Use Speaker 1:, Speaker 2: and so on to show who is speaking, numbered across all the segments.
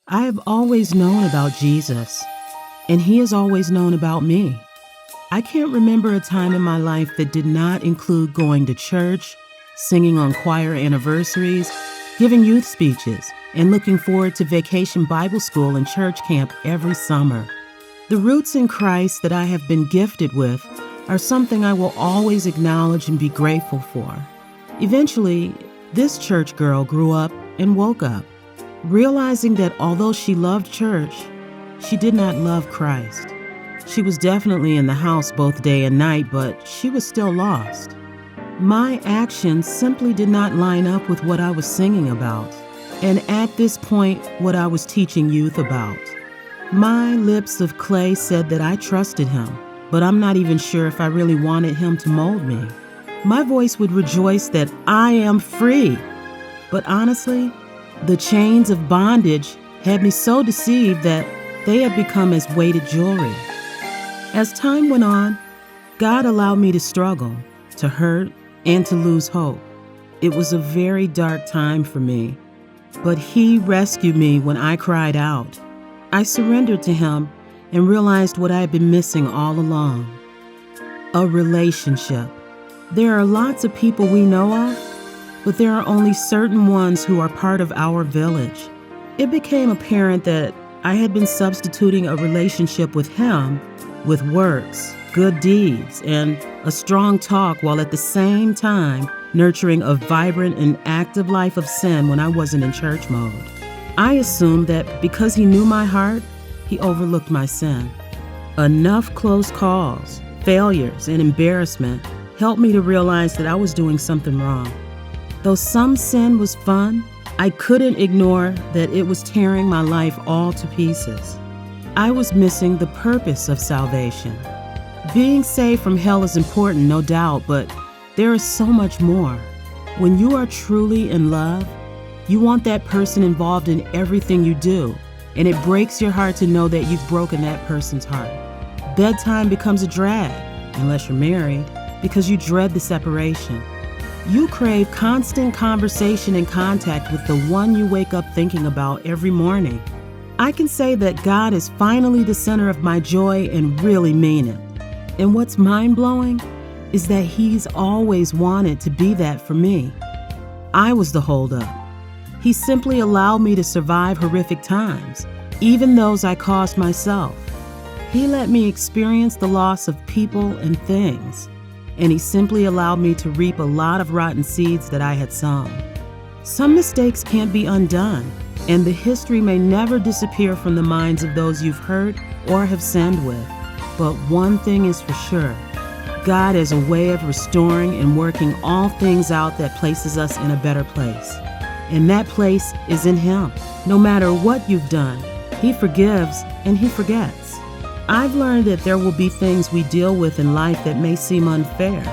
Speaker 1: I have always known about Jesus, and he has always known about me. I can't remember a time in my life that did not include going to church, singing on choir anniversaries, giving youth speeches, and looking forward to vacation Bible school and church camp every summer. The roots in Christ that I have been gifted with are something I will always acknowledge and be grateful for. Eventually, this church girl grew up and woke up, realizing that although she loved church, she did not love Christ. She was definitely in the house both day and night, but she was still lost. My actions simply did not line up with what I was singing about, and at this point, what I was teaching youth about. My lips of clay said that I trusted him, but I'm not even sure if I really wanted him to mold me. My voice would rejoice that I am free, but honestly, the chains of bondage had me so deceived that they had become as weighted jewelry. As time went on, God allowed me to struggle, to hurt, and to lose hope. It was a very dark time for me, but he rescued me when I cried out. I surrendered to him and realized what I had been missing all along: a relationship. There are lots of people we know of, but there are only certain ones who are part of our village. It became apparent that I had been substituting a relationship with him with works, good deeds, and a strong talk, while at the same time nurturing a vibrant and active life of sin when I wasn't in church mode. I assumed that because he knew my heart, he overlooked my sin. Enough close calls, failures, and embarrassment helped me to realize that I was doing something wrong. Though some sin was fun, I couldn't ignore that it was tearing my life all to pieces. I was missing the purpose of salvation. Being saved from hell is important, no doubt, but there is so much more. When you are truly in love, you want that person involved in everything you do, and it breaks your heart to know that you've broken that person's heart. Bedtime becomes a drag, unless you're married, because you dread the separation. You crave constant conversation and contact with the one you wake up thinking about every morning. I can say that God is finally the center of my joy and really mean it. And what's mind-blowing is that he's always wanted to be that for me. I was the holdup. He simply allowed me to survive horrific times, even those I caused myself. He let me experience the loss of people and things, and he simply allowed me to reap a lot of rotten seeds that I had sown. Some mistakes can't be undone, and the history may never disappear from the minds of those you've hurt or have sinned with. But one thing is for sure: God has a way of restoring and working all things out that places us in a better place. And that place is in him. No matter what you've done, he forgives and he forgets. I've learned that there will be things we deal with in life that may seem unfair.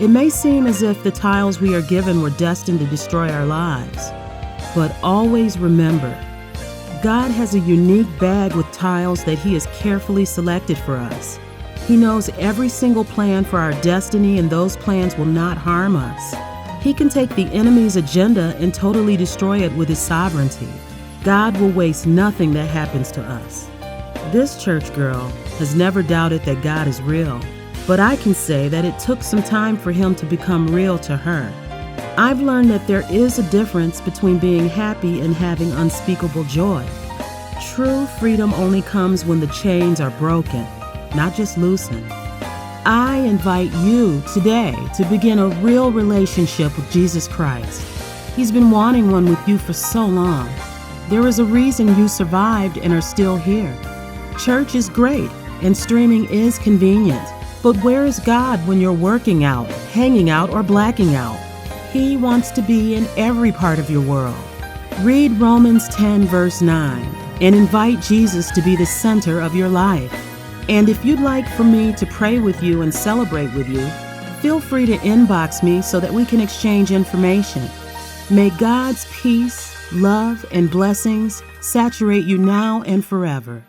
Speaker 1: It may seem as if the tiles we are given were destined to destroy our lives. But always remember, God has a unique bag with tiles that he has carefully selected for us. He knows every single plan for our destiny, and those plans will not harm us. He can take the enemy's agenda and totally destroy it with his sovereignty. God will waste nothing that happens to us. This church girl has never doubted that God is real, but I can say that it took some time for him to become real to her. I've learned that there is a difference between being happy and having unspeakable joy. True freedom only comes when the chains are broken, not just loosened. I invite you today to begin a real relationship with Jesus Christ. He's been wanting one with you for so long. There is a reason you survived and are still here. Church is great and streaming is convenient, but where is God when you're working out, hanging out, or blacking out? He wants to be in every part of your world. Read Romans 10 verse 9 and invite Jesus to be the center of your life. And if you'd like for me to pray with you and celebrate with you, feel free to inbox me so that we can exchange information. May God's peace, love, and blessings saturate you now and forever.